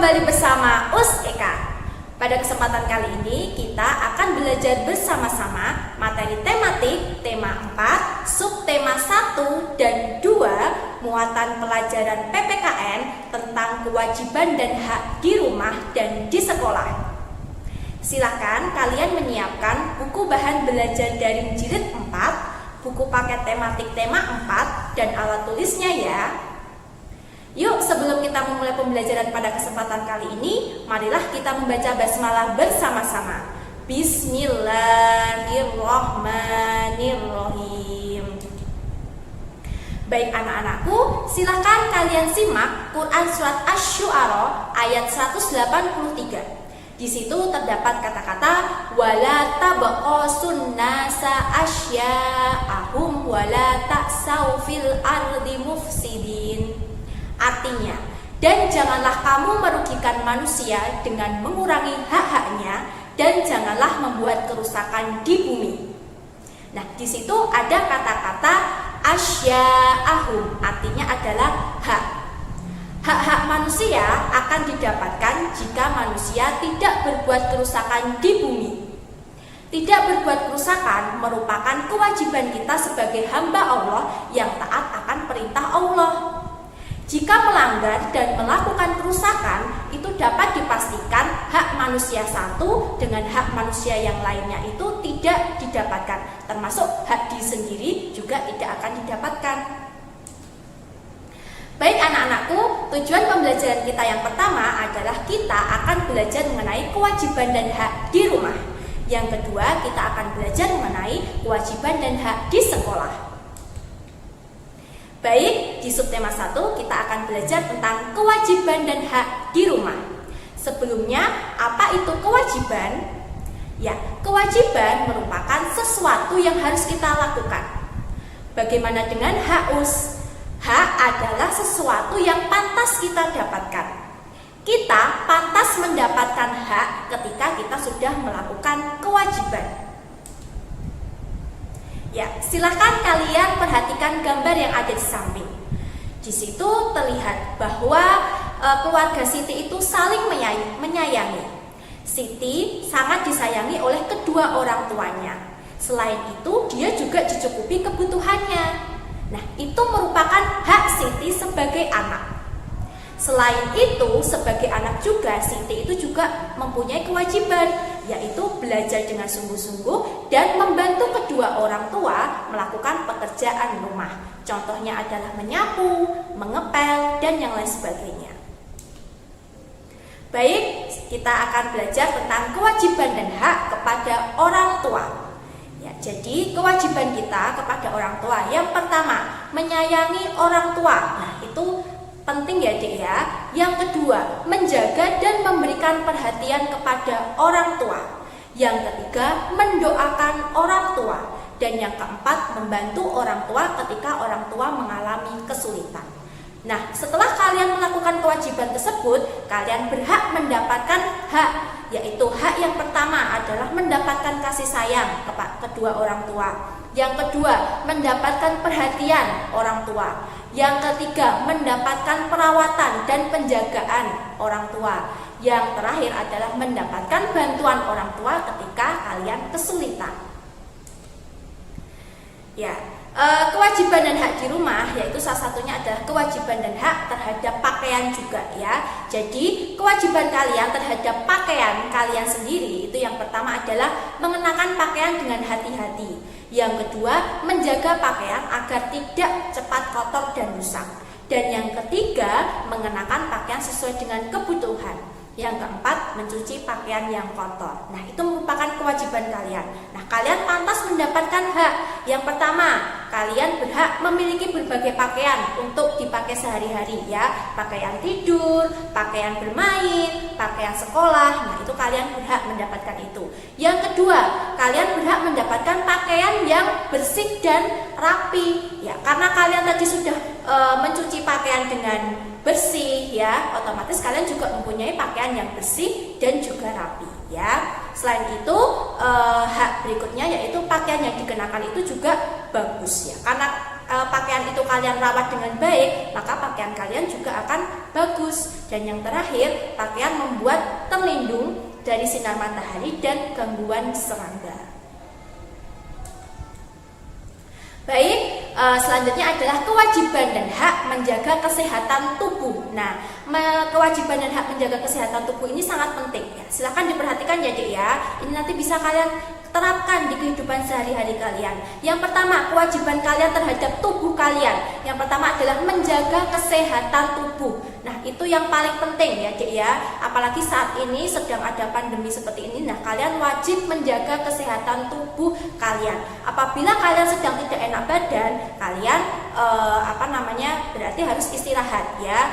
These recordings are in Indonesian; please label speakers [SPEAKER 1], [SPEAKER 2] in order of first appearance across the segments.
[SPEAKER 1] kembali bersama Eka. Pada kesempatan kali ini kita akan belajar bersama-sama materi tematik tema 4, subtema 1 dan 2 muatan pelajaran PPKN tentang kewajiban dan hak di rumah dan di sekolah. Silakan kalian menyiapkan buku bahan belajar daring jilid 4, buku paket tematik tema 4 dan alat tulisnya ya. Yuk, sebelum kita memulai pembelajaran pada kesempatan kali ini, marilah kita membaca basmalah bersama-sama. Bismillahirrahmanirrahim. Baik anak-anakku, silakan kalian simak Quran Surat Asy-Syu'ara ayat 183. Di situ terdapat kata-kata wala tabqasun nasa asya'ahum wala ta'sau fil ardi mufsidin. Artinya, dan janganlah kamu merugikan manusia dengan mengurangi hak-haknya dan janganlah membuat kerusakan di bumi. Nah, di situ ada kata-kata asya'ahum, artinya adalah hak. Hak-hak manusia akan didapatkan jika manusia tidak berbuat kerusakan di bumi. Tidak berbuat kerusakan merupakan kewajiban kita sebagai hamba Allah yang taat akan perintah Allah. Jika melanggar dan melakukan kerusakan, itu dapat dipastikan hak manusia satu dengan hak manusia yang lainnya itu tidak didapatkan. Termasuk hak diri sendiri juga tidak akan didapatkan. Baik anak-anakku, tujuan pembelajaran kita yang pertama adalah kita akan belajar mengenai kewajiban dan hak di rumah. Yang kedua, kita akan belajar mengenai kewajiban dan hak di sekolah. Baik, di subtema 1 kita akan belajar tentang kewajiban dan hak di rumah. Sebelumnya, apa itu kewajiban? Ya, kewajiban merupakan sesuatu yang harus kita lakukan. Bagaimana dengan hak us? Hak adalah sesuatu yang pantas kita dapatkan. Kita pantas mendapatkan hak ketika kita sudah melakukan kewajiban. Ya, silahkan kalian perhatikan gambar yang ada di samping. Di situ terlihat bahwa keluarga Siti itu saling menyayangi. Siti sangat disayangi oleh kedua orang tuanya. Selain itu, dia juga dicukupi kebutuhannya. Nah, itu merupakan hak Siti sebagai anak. Selain itu, sebagai anak juga, Siti itu juga mempunyai kewajiban, yaitu belajar dengan sungguh-sungguh dan membantu kedua orang tua melakukan pekerjaan rumah. Contohnya adalah menyapu, mengepel, dan yang lain sebagainya. Baik, kita akan belajar tentang kewajiban dan hak kepada orang tua. Ya, jadi kewajiban kita kepada orang tua yang pertama, menyayangi orang tua. Nah, itu penting ya Dek ya. Yang kedua, menjaga dan memberikan perhatian kepada orang tua. Yang ketiga, mendoakan orang tua. Dan yang keempat, membantu orang tua ketika orang tua mengalami kesulitan. Nah, setelah kalian melakukan kewajiban tersebut, kalian berhak mendapatkan hak, yaitu hak yang pertama adalah mendapatkan kasih sayang kepada kedua orang tua. Yang kedua, mendapatkan perhatian orang tua. Yang ketiga, mendapatkan perawatan dan penjagaan orang tua. Yang terakhir adalah mendapatkan bantuan orang tua ketika kalian kesulitan. Ya, kewajiban dan hak di rumah yaitu salah satunya adalah kewajiban dan hak terhadap pakaian juga ya. Jadi kewajiban kalian terhadap pakaian kalian sendiri itu yang pertama adalah mengenakan pakaian dengan hati-hati. Yang kedua, menjaga pakaian agar tidak cepat kotor dan rusak. Dan yang ketiga, mengenakan pakaian sesuai dengan kebutuhan. Yang keempat, mencuci pakaian yang kotor. Nah, itu merupakan kewajiban kalian. Nah, kalian pantas mendapatkan hak. Yang pertama, kalian berhak memiliki berbagai pakaian untuk dipakai sehari-hari ya. Pakaian tidur, pakaian bermain, pakaian sekolah. Nah, itu kalian berhak mendapatkan itu. Yang kedua, kalian berhak mendapatkan pakaian yang bersih dan rapi ya. Karena kalian tadi sudah mencuci pakaian dengan bersih ya, otomatis kalian juga mempunyai pakaian yang bersih dan juga rapi ya. Selain itu, hak berikutnya yaitu pakaian yang dikenakan itu juga bagus ya. Karena pakaian itu kalian rawat dengan baik, maka pakaian kalian juga akan bagus. Dan yang terakhir, pakaian membuat terlindung dari sinar matahari dan gangguan serangga. Baik, selanjutnya adalah kewajiban dan hak menjaga kesehatan tubuh. Nah, kewajiban dan hak menjaga kesehatan tubuh ini sangat penting ya. Silahkan diperhatikan ya Dek ya. Ini nanti bisa kalian terapkan di kehidupan sehari-hari kalian. Yang pertama, kewajiban kalian terhadap tubuh kalian. Yang pertama adalah menjaga kesehatan tubuh. Nah, itu yang paling penting ya Dek ya. Apalagi saat ini sedang ada pandemi seperti ini. Nah, kalian wajib menjaga kesehatan tubuh kalian. Apabila kalian sedang tidak enak badan, kalian berarti harus istirahat ya.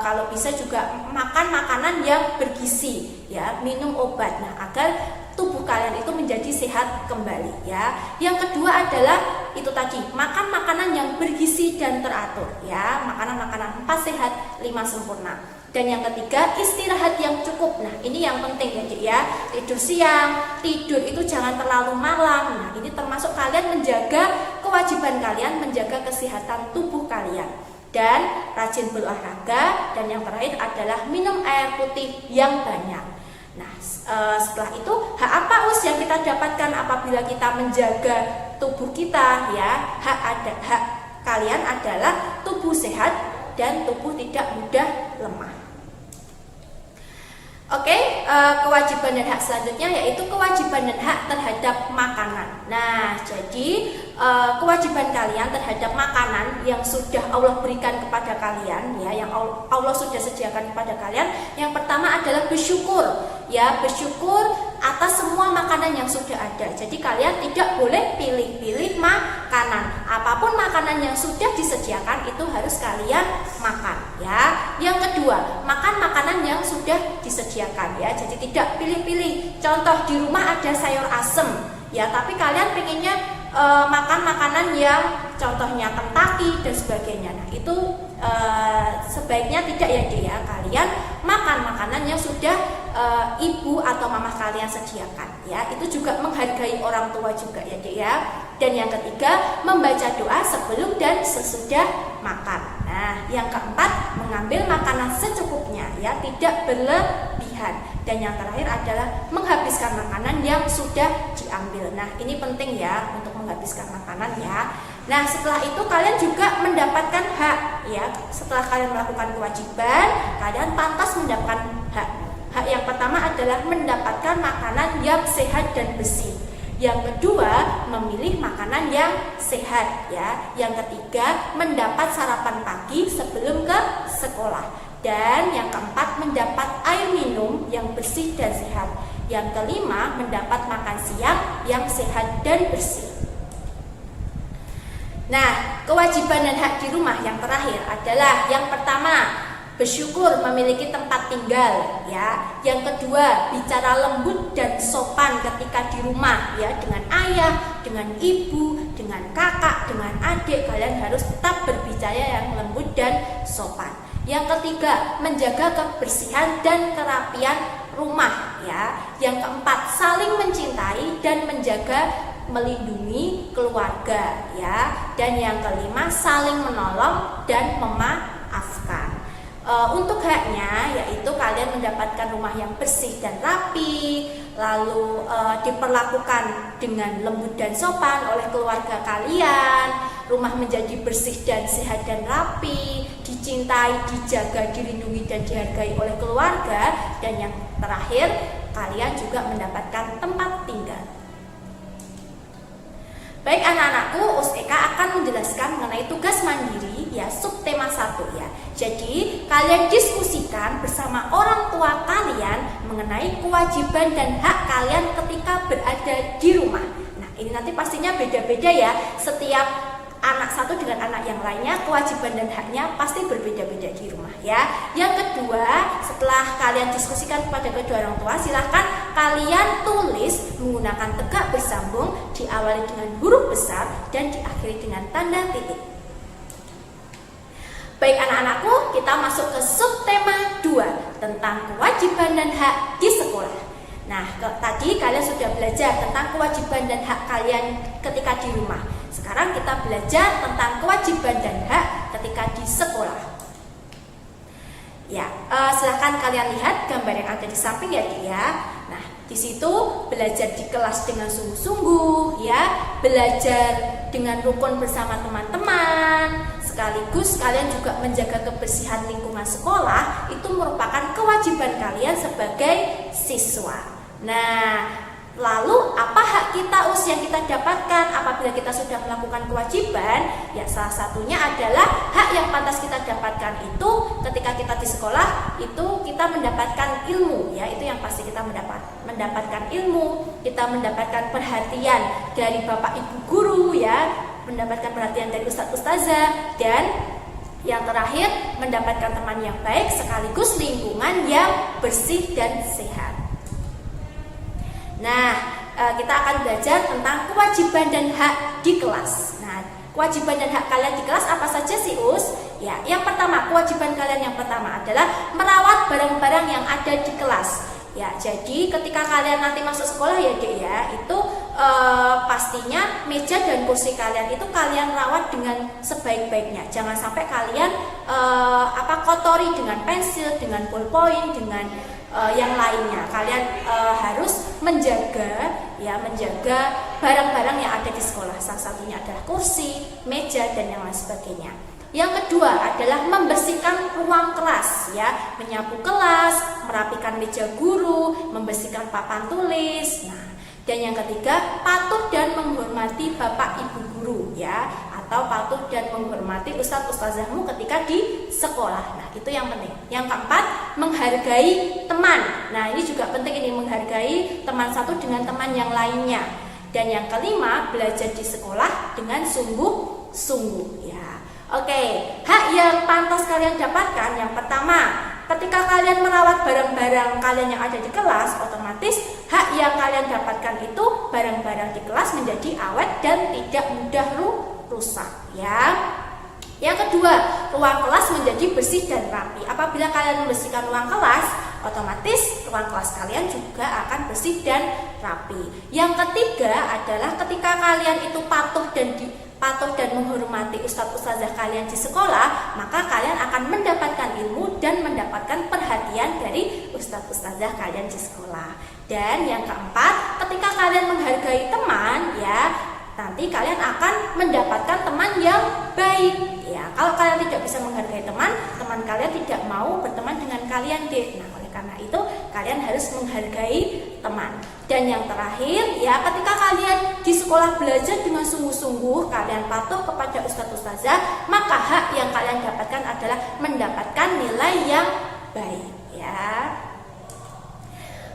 [SPEAKER 1] Kalau bisa juga makan makanan yang bergizi ya, minum obat. Nah, agar tubuh kalian itu menjadi sehat kembali ya. Yang kedua adalah itu tadi, makan makanan yang bergizi dan teratur ya. Makanan-makanan 4 sehat, 5 sempurna. Dan yang ketiga, istirahat yang cukup. Nah, ini yang penting ya Dek ya. Tidur siang, tidur itu jangan terlalu malam. Nah, ini termasuk kalian menjaga kewajiban kalian, menjaga kesehatan tubuh kalian. Dan rajin berolahraga. Dan yang terakhir adalah minum air putih yang banyak. Nah, setelah itu hak apa yang kita dapatkan apabila kita menjaga tubuh kita ya? Hak kalian adalah tubuh sehat dan tubuh tidak mudah lemah. Oke, kewajiban dan hak selanjutnya yaitu kewajiban dan hak terhadap makanan. Nah, jadi kewajiban kalian terhadap makanan yang sudah Allah berikan kepada kalian ya, yang Allah sudah sediakan kepada kalian. Yang pertama adalah bersyukur ya, bersyukur atas semua makanan yang sudah ada. Jadi kalian tidak boleh pilih-pilih makanan. Apapun makanan yang sudah disediakan itu harus kalian makan ya. Yang kedua, makan makanan yang sudah disediakan ya. Jadi tidak pilih-pilih. Contoh, di rumah ada sayur asem ya, tapi kalian pengennya makan makanan yang contohnya Kentucky dan sebagainya. Nah, itu sebaiknya tidak ya Dek ya. Kalian makan makanan yang sudah ibu atau mama kalian sediakan ya. Itu juga menghargai orang tua juga ya Dek ya. Dan yang ketiga, membaca doa sebelum dan sesudah makan. Nah, yang keempat, mengambil makanan secukupnya ya, tidak berlebihan. Dan yang terakhir adalah menghabiskan makanan yang sudah diambil. Nah, ini penting ya untuk menghabiskan makanan ya. Nah, setelah itu kalian juga mendapatkan hak ya. Setelah kalian melakukan kewajiban, kalian pantas mendapatkan hak. Hak yang pertama adalah mendapatkan makanan yang sehat dan bersih. Yang kedua, memilih makanan yang sehat ya. Yang ketiga, mendapat sarapan pagi sebelum ke sekolah. Dan yang keempat, mendapat air minum yang bersih dan sehat. Yang kelima, mendapat makan siang yang sehat dan bersih. Nah, kewajiban dan hak di rumah yang terakhir adalah yang pertama, bersyukur memiliki tempat tinggal ya. Yang kedua, bicara lembut dan sopan ketika di rumah ya, dengan ayah, dengan ibu, dengan kakak, dengan adik. Kalian harus tetap berbicara yang lembut dan sopan. Yang ketiga, menjaga kebersihan dan kerapian rumah ya. Yang keempat, saling mencintai dan menjaga melindungi keluarga ya. Dan yang kelima, saling menolong dan memaafkan. Untuk haknya yaitu kalian mendapatkan rumah yang bersih dan rapi, lalu diperlakukan dengan lembut dan sopan oleh keluarga kalian, rumah menjadi bersih dan sehat dan rapi, dicintai, dijaga, dilindungi dan dihargai oleh keluarga. Dan yang terakhir, kalian juga mendapatkan tempat tinggal. Baik anak-anakku, Eka akan menjelaskan mengenai tugas mandiri ya, subtema 1 ya. Jadi kalian diskusikan bersama orang tua kalian mengenai kewajiban dan hak kalian ketika berada di rumah. Nah, ini nanti pastinya beda-beda ya. Setiap anak satu dengan anak yang lainnya, kewajiban dan haknya pasti berbeda-beda di rumah ya. Yang kedua, setelah kalian diskusikan kepada kedua orang tua, silahkan kalian tulis menggunakan tegak bersambung, diawali dengan huruf besar dan diakhiri dengan tanda titik. Baik anak-anakku, kita masuk ke subtema 2 tentang kewajiban dan hak di sekolah. Nah, tadi kalian sudah belajar tentang kewajiban dan hak kalian ketika di rumah. sekarang kita belajar tentang kewajiban dan hak ketika di sekolah. Ya, silahkan kalian lihat gambar yang ada di samping ya, Dik ya. Nah, di situ belajar di kelas dengan sungguh-sungguh, ya, belajar dengan rukun bersama teman-teman. Sekaligus kalian juga menjaga kebersihan lingkungan sekolah, itu merupakan kewajiban kalian sebagai siswa. Nah, lalu apa hak kita yang kita dapatkan apabila kita sudah melakukan kewajiban? Ya, salah satunya adalah hak yang pantas kita dapatkan itu ketika kita di sekolah itu kita mendapatkan ilmu, ya, itu yang pasti kita mendapatkan ilmu, kita mendapatkan perhatian dari Bapak Ibu guru, ya, mendapatkan perhatian dari Ustadz Ustazah, dan yang terakhir mendapatkan teman yang baik sekaligus lingkungan yang bersih dan sehat. Nah, kita akan belajar tentang kewajiban dan hak di kelas. Nah, kewajiban dan hak kalian di kelas apa saja sih, Us? Ya, yang pertama, kewajiban kalian yang pertama adalah merawat barang-barang yang ada di kelas. Ya, jadi ketika kalian nanti masuk sekolah ya, Dek ya, itu pastinya meja dan kursi kalian itu kalian rawat dengan sebaik-baiknya. Jangan sampai kalian kotori dengan pensil, dengan ballpoint, dengan yang lainnya. Kalian harus menjaga barang-barang yang ada di sekolah. Salah satunya adalah kursi, meja, dan yang lain sebagainya. Yang kedua adalah membersihkan ruang kelas, ya, menyapu kelas, merapikan meja guru, membersihkan papan tulis. Nah, dan yang ketiga, patuh dan menghormati Bapak Ibu guru, ya, atau patuh dan menghormati Ustadz Ustazahmu ketika di sekolah. Nah, itu yang penting. Yang keempat, menghargai teman. Nah, ini juga penting, ini menghargai teman satu dengan teman yang lainnya. Dan yang kelima, belajar di sekolah dengan sungguh-sungguh, ya. Oke, hak yang pantas kalian dapatkan yang pertama, ketika kalian merawat barang-barang kalian yang ada di kelas, otomatis hak yang kalian dapatkan itu barang-barang di kelas menjadi awet dan tidak mudah rusak, ya. Yang kedua, ruang kelas menjadi bersih dan rapi. Apabila kalian membersihkan ruang kelas, otomatis ruang kelas kalian juga akan bersih dan rapi. Yang ketiga adalah ketika kalian itu patuh dan menghormati Ustadz Ustazah kalian di sekolah, maka kalian akan mendapatkan ilmu dan mendapatkan perhatian dari Ustadz Ustazah kalian di sekolah. Dan yang keempat, ketika kalian menghargai teman, ya, nanti kalian akan mendapatkan teman yang baik. Ya, kalau kalian tidak bisa menghargai teman kalian tidak mau berteman dengan kalian, Dek. Nah, oleh karena itu kalian harus menghargai teman. Dan yang terakhir, ya, ketika kalian di sekolah belajar dengan sungguh-sungguh, kalian patuh kepada Ustadz Ustazah, maka hak yang kalian dapatkan adalah mendapatkan nilai yang baik, ya.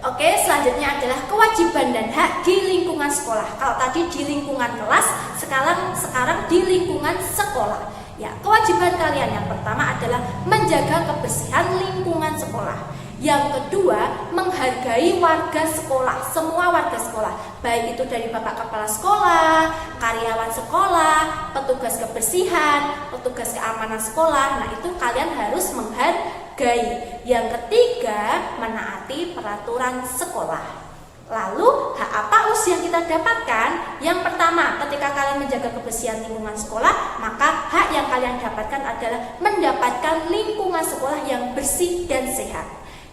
[SPEAKER 1] Oke, selanjutnya adalah kewajiban dan hak di lingkungan sekolah. Kalau tadi di lingkungan kelas, sekarang di lingkungan sekolah. Ya, kewajiban kalian yang pertama adalah menjaga kebersihan lingkungan sekolah. Yang kedua, menghargai warga sekolah, semua warga sekolah, baik itu dari Bapak Kepala Sekolah, karyawan sekolah, petugas kebersihan, petugas keamanan sekolah. Nah, itu kalian harus menghargai. Yang ketiga, menaati peraturan sekolah. Lalu, hak apa yang kita dapatkan? Yang pertama, ketika kalian menjaga kebersihan lingkungan sekolah, maka hak yang kalian dapatkan adalah mendapatkan lingkungan sekolah yang bersih dan sehat.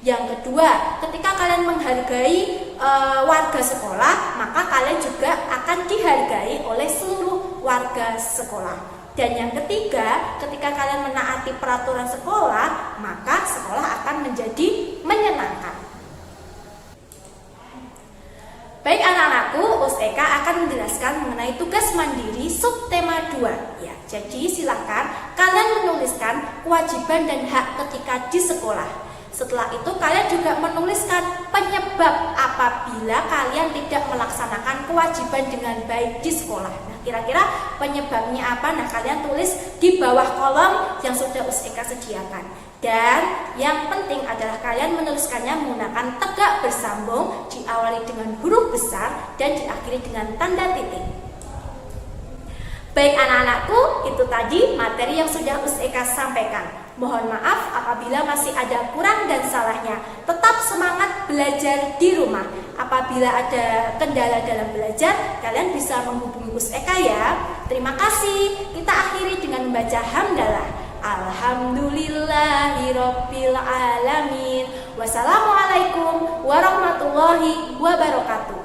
[SPEAKER 1] Yang kedua, ketika kalian menghargai warga sekolah, maka kalian juga akan dihargai oleh seluruh warga sekolah. Dan yang ketiga, ketika kalian menaati peraturan sekolah, maka sekolah akan menjadi menyenangkan. Baik anak-anakku, Eka akan menjelaskan mengenai tugas mandiri subtema 2. Ya, jadi silakan kalian menuliskan kewajiban dan hak ketika di sekolah. Setelah itu kalian juga menuliskan penyebab apabila kalian tidak melaksanakan kewajiban dengan baik di sekolah. Nah, kira-kira penyebabnya apa? Nah, kalian tulis di bawah kolom yang sudah Eka sediakan. Dan yang penting adalah kalian menuliskannya menggunakan tegak bersambung, diawali dengan huruf besar dan diakhiri dengan tanda titik. Baik anak-anakku, itu tadi materi yang sudah Eka sampaikan. Mohon maaf apabila masih ada kurang dan salahnya. Tetap semangat belajar di rumah. Apabila ada kendala dalam belajar, kalian bisa menghubungi Gus Eka ya. Terima kasih. Kita akhiri dengan membaca hamdalah. Alhamdulillahirabbil alamin. Wassalamualaikum warahmatullahi wabarakatuh.